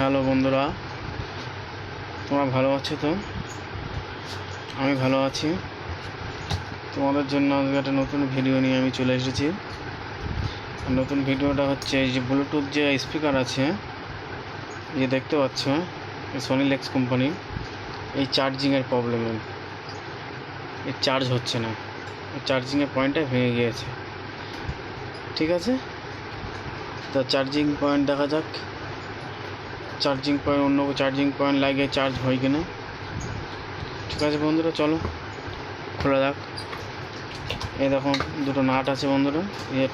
Hello বন্ধুরা, তোমরা ভালো আছো তো? আমি ভালো আছি। তোমাদের জন্য আজকে একটা নতুন ভিডিও নিয়ে আমি চলে এসেছি। নতুন ভিডিওটা হচ্ছে এই যে ব্লুটুথ যে স্পিকার আছে, যে দেখতে পাচ্ছ সোনিলেক্স কোম্পানি, এই চার্জিংয়ের প্রবলেমে এই চার্জ হচ্ছে না, চার্জিংয়ের পয়েন্টটা ভেঙে গিয়েছে। ঠিক আছে, তো চার্জিং পয়েন্ট দেখা যাক, চার্জিং পয়েন্ট অন্য চার্জিং পয়েন্ট লাগিয়ে চার্জ হয় কিনা। ঠিক আছে বন্ধুরা, চলো খোলা যাক। এই দেখো দুটো নাট আছে বন্ধুরা, এয়ার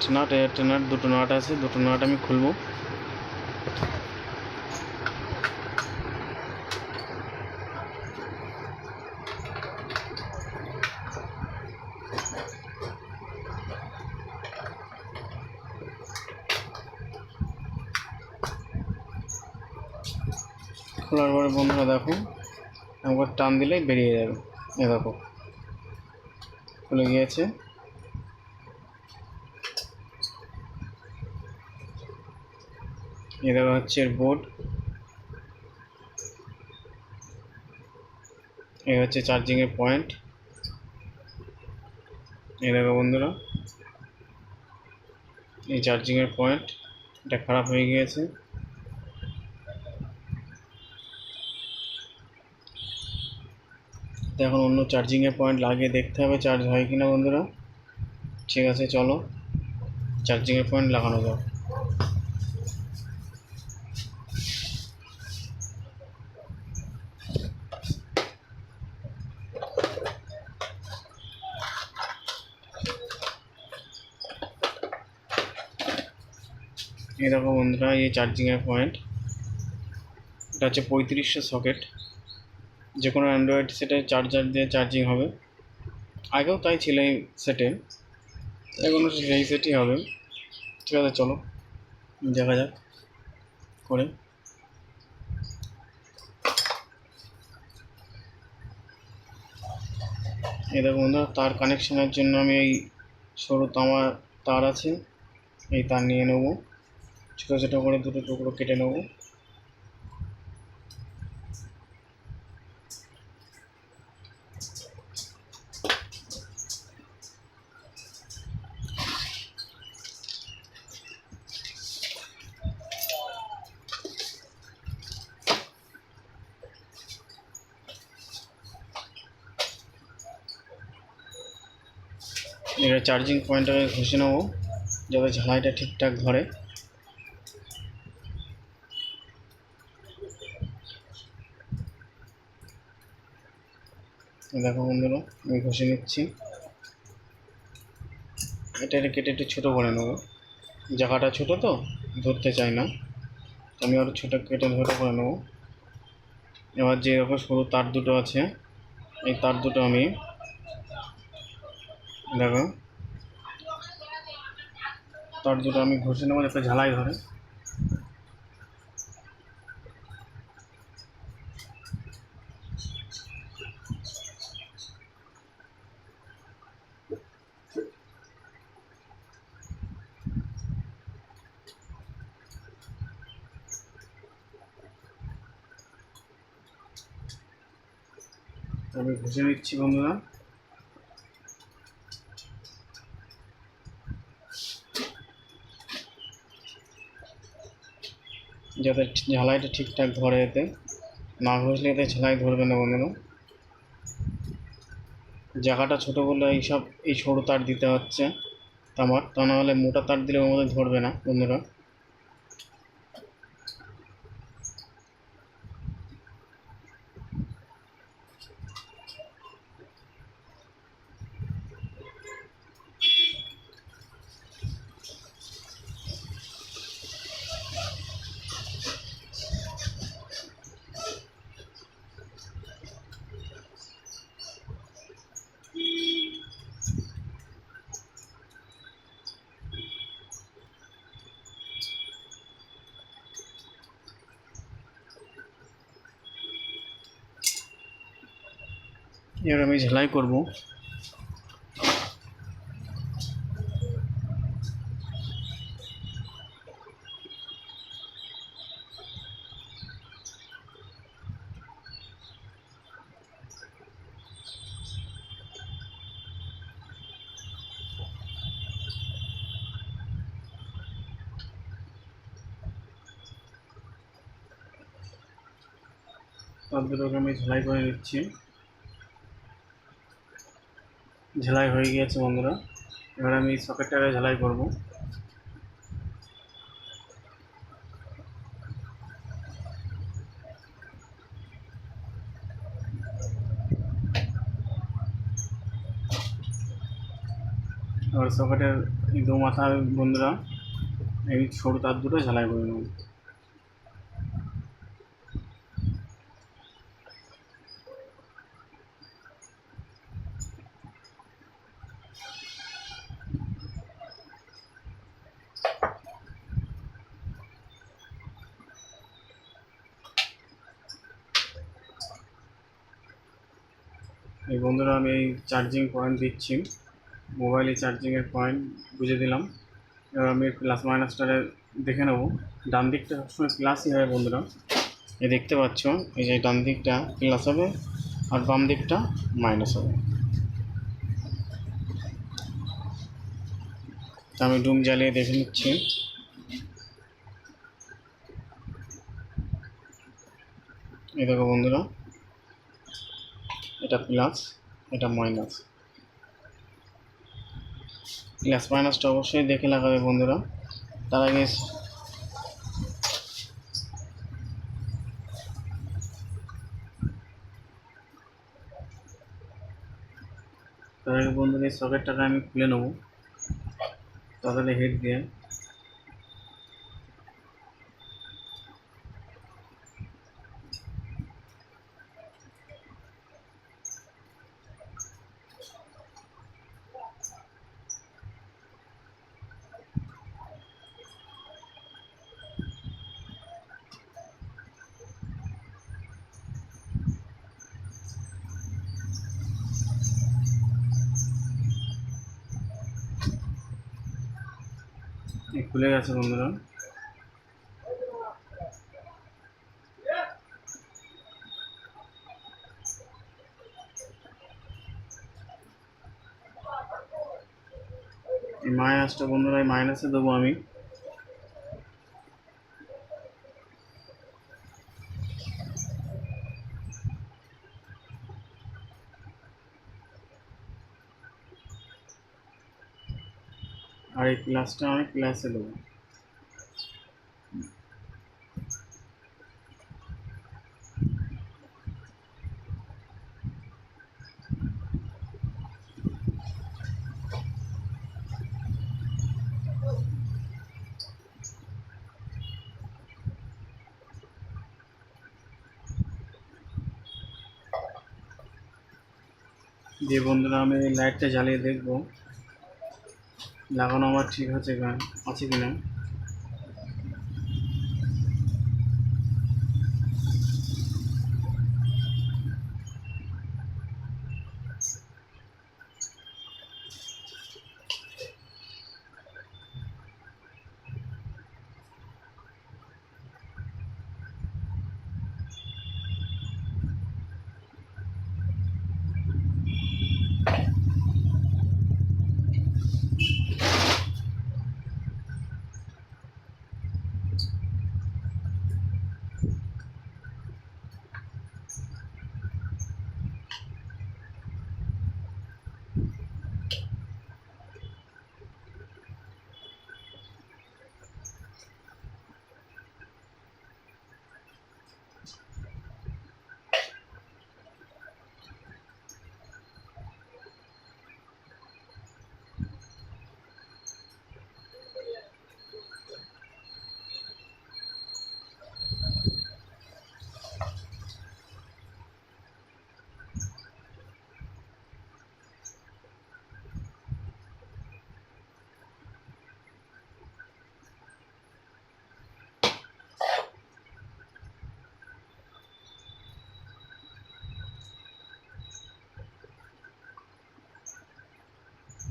নাট দুটো নাট আছে, দুটো নাট আমি খুলবো। খোলার পরে বন্ধুরা দেখো, একবার টান দিলেই বেরিয়ে যাবে। এ দেখো খুলে গিয়েছে। এ দেখো হচ্ছে এর বোর্ড, এ হচ্ছে চার্জিংয়ের পয়েন্ট। এ দেখো বন্ধুরা, এই চার্জিংয়ের পয়েন্ট এটা খারাপ হয়ে গিয়েছে। তো এখন অন্য চার্জিংয়ের পয়েন্ট লাগিয়ে দেখতে হবে চার্জ হয় কিনা বন্ধুরা। ঠিক আছে, চলো চার্জিংয়ের পয়েন্ট লাগানো যাক। এই দেখো বন্ধুরা, এই চার্জিংয়ের পয়েন্ট, এটা হচ্ছে 3500 সকেট। যে কোনো অ্যান্ড্রয়েড সেটে চার্জার দিয়ে চার্জিং হবে, আগেও তাই ছিল এই সেটে, এখনও সেই সেটই হবে। ঠিক আছে, চলো দেখা যাক করে। এই দেখো বন্ধুরা, তার কানেকশনের জন্য আমি এই সরু তামার তার আছে, এই তার নিয়ে নেবো, ছোটো ছোটো করে দুটো টুকরো কেটে নেবো। এটা চার্জিং পয়েন্টটাকে ঘষে নেবো যাতে ঝালাইটা ঠিকঠাক ধরে। দেখো বন্ধুরা, আমি ঘষে নিচ্ছি। এটা কেটে একটু ছোটো করে নেবো, জায়গাটা ছোটো তো ধরতে চাই না, আমি আরও ছোটো কেটে ছোটো করে নেবো। এবার যে এরকম সরু তার দুটো আছে, এই তার দুটো আমি দেখো তার দুটো আমি ঘষে নেবো যাতে ঝালাই ধরে। আমি ঘষে নিচ্ছি বন্ধুরা। যাতে ঝালাইটা ঠিকঠাক ধরে, এতে না ঘষলে এতে ঝালাই ধরবে না বন্ধুরা। জায়গাটা ছোটো বলে এইসব এই সরু তার দিতে হচ্ছে আমার, তা না হলে মোটা তার দিলে ওর মধ্যে ধরবে না বন্ধুরা। এবার আমি ঝালাই করব। তারপরে আমি ঝালাই করে নিচ্ছি। ঝালাই হয়ে গিয়েছে বন্ধুরা। এবার আমি সকেটটাকে ঝালাই করব। এবার সকেটের দু মাথা বন্ধুরা এই সরু তার দুটো ঝালাই করে নেব। এই বন্ধুরা আমি এই চার্জিং পয়েন্ট দিচ্ছি, মোবাইলে চার্জিংয়ের পয়েন্ট বুঝে দিলাম। এবার আমি প্লাস মাইনাসটারে দেখে নেব। ডান দিকটা সবসময় প্লাসই হয় বন্ধুরা, এই দেখতে পাচ্ছ এই যে ডান দিকটা প্লাস হবে আর বাম দিকটা মাইনাস হবে। তা আমি ডুম জ্বালিয়ে দেখে নিচ্ছি। এই দেখো বন্ধুরা, এটা প্লাস এটা মাইনাস। প্লাস মাইনাসটা অবশ্যই দেখে লাগাবে বন্ধুরা। তার আগে বন্ধুরা এই সকেটটাকে আমি খুলে নেবো তাহলে হেড দিয়ে। খুলে গেছে বন্ধুরা। এই মাইনাসটা বন্ধুরা এই মাইনাসে দেবো আমি। আর এই প্লাসটা আমি প্লাসে দেবো। যে বন্ধুরা আমি এই লাইটটা জ্বালিয়ে দেখব লাগানো আমার ঠিক আছে কিনা।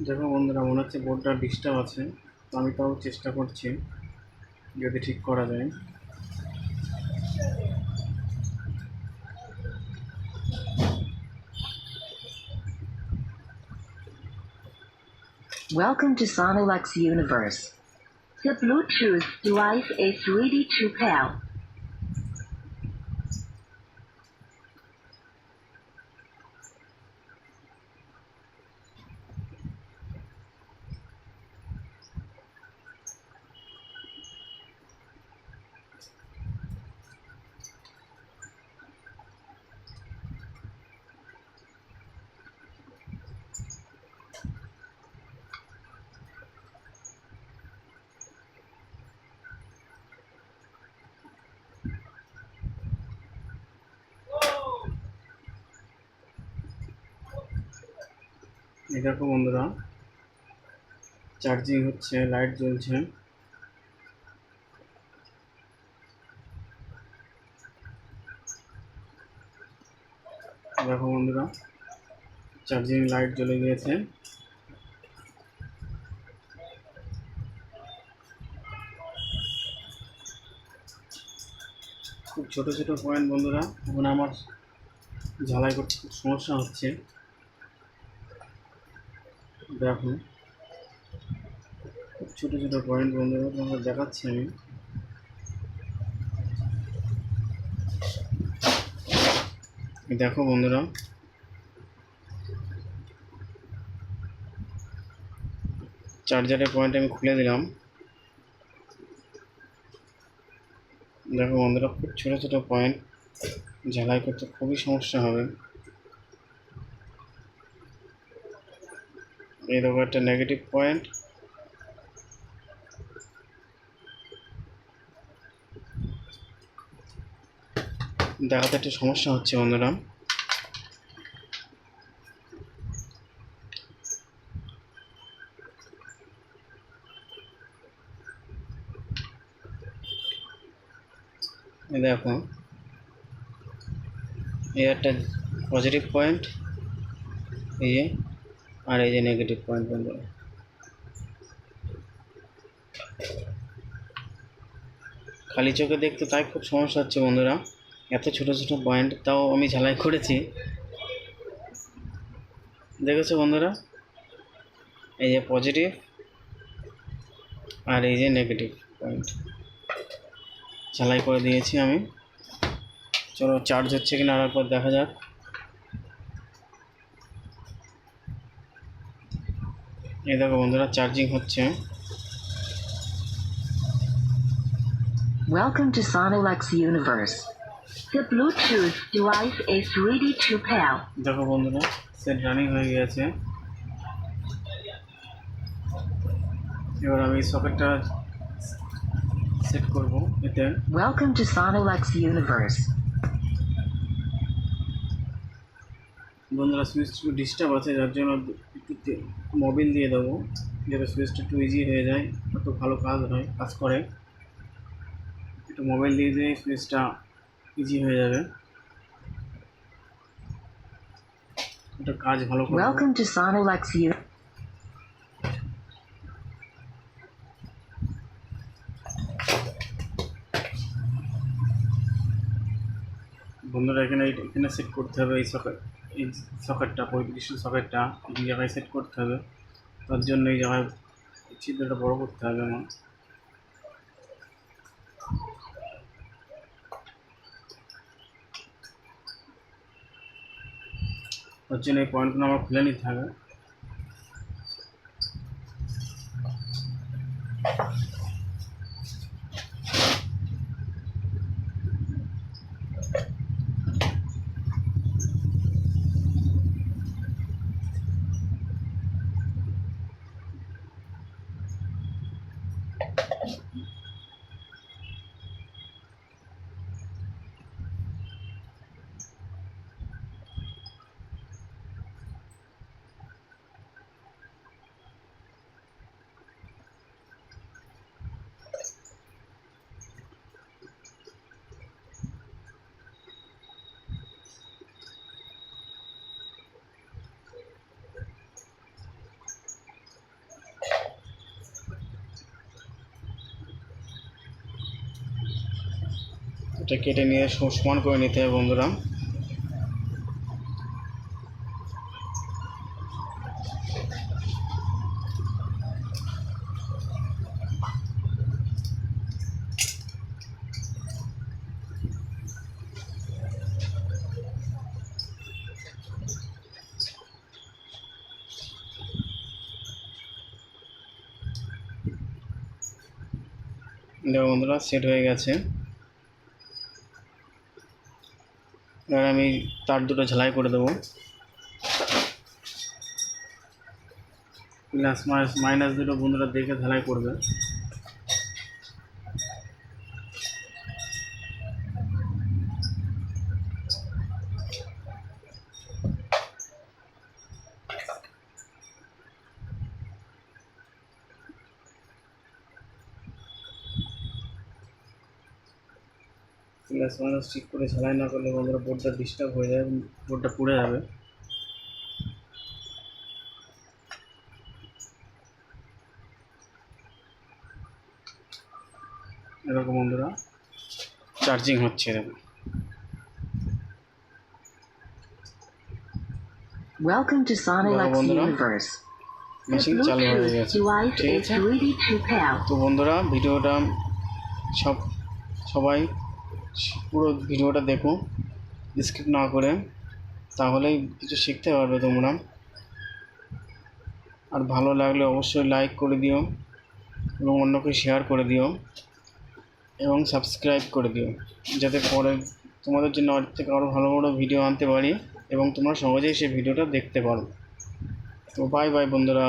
দেখো বন্ধুরা মনে হচ্ছে বোর্ডটা ডিস্টার্ব আছে, তো আমি তাও চেষ্টা করছি যদি ঠিক করা যায়। Welcome to Sonolux Universe. The Bluetooth device is ready to pair. এই দেখো বন্ধুরা, চার্জিং হচ্ছে, লাইট জ্বলছে। দেখো বন্ধুরা, চার্জিং লাইট জ্বলে গিয়েছে। খুব ছোট ছোট পয়েন্ট বন্ধুরা, এখন আমার ঝালাই করতে খুব সমস্যা হচ্ছে। দেখো খুব ছোট ছোট পয়েন্ট বন্ধুরা, তোমাকে দেখাচ্ছি আমি। দেখো বন্ধুরা, চার্জারের পয়েন্ট আমি খুলে দিলাম। দেখো বন্ধুরা, খুব ছোট ছোট পয়েন্ট, ঝালাই করতে খুবই সমস্যা হবে। এই দেখো একটা নেগেটিভ পয়েন্ট। দেখাতে একটু সমস্যা হচ্ছে বন্ধুরা। এই দেখো, এই একটা পজিটিভ পয়েন্ট, এই যে, আর এই যে নেগেটিভ পয়েন্ট বন্ধুরা। খালি চোখে দেখতে তাই খুব সমস্যা হচ্ছে বন্ধুরা, এত ছোট ছোট পয়েন্ট, তাও আমি ঝালাই করেছি। দেখেছো বন্ধুরা, এই যে পজিটিভ আর এই যে নেগেটিভ পয়েন্ট ঝালাই করে দিয়েছি আমি। চলো চার্জ হচ্ছে কিনা আর একবার দেখা যাক। এই দেখো বন্ধুরা, চার্জিং হচ্ছে। Welcome to Sonolux Universe. The Bluetooth device is ready to pair. দেখো বন্ধুরা, সেট রানিং হয়ে গেছে। এবার আমি সকেটটা সেট করব এতে। Welcome to Sonolux Universe. বন্ধুরা, সুইচ একটু ডিস্টার্ব আছে, যার জন্য একটু মোবিল দিয়ে দেবো, যাতে সুইচটা একটু ইজি হয়ে যায়, একটু ভালো কাজ করে। একটু মোবাইল দিয়ে দিয়ে সুইচটা ইজি হয়ে যাবে, এটা কাজ ভালো করবে। Welcome to Sonolux Universe. বন্ধুরা, এখানে সেট করতে হবে এই সকেটটা 35 সকেটটা এই জায়গায় সেট করতে হবে। তার জন্য এই জায়গায় ছিদ্রটা বড় করতে হবে আমার। তার জন্য এই পয়েন্টগুলো আমার খুলে নিতে হবে। এটা কেটে নিয়ে সমান করে নিতে হবে বন্ধুরা। দেখো বন্ধুরা, সেট হয়ে গেছে। এবার আমি তার দুটো ঝালাই করে দেবো। প্লাস মাইনাস দুটো বন্ধুরা দেখে ঝালাই করবে। প্লাস মাইনাস ঠিক করে ঝালাই না করলে বন্ধুরা বোর্ডটা ডিস্টার্ব হয়ে যায়, বোর্ডটা পুড়ে যাবে। এরকম বন্ধুরা চার্জিং হচ্ছে এরকম। Welcome to Sonylux বন্ধুরা Universe. The মেশিন চালু হয়ে Bluetooth গেছে, device ঠিক is আছে। ready to pair. তো বন্ধুরা ভিডিওটা সবাই পুরো ভিডিওটা দেখো স্কিপ না করে, তাহলেই কিছু শিখতে পারবে তোমরা। আর ভালো লাগলে অবশ্যই লাইক করে দিও এবং অন্যকে শেয়ার করে দিও এবং সাবস্ক্রাইব করে দিও, যাতে পরে তোমাদের জন্য আর থেকে আরও ভালো ভালো ভিডিও আনতে পারি এবং তোমরা সহজেই সেই ভিডিওটা দেখতে পারো। তো বাই বাই বন্ধুরা।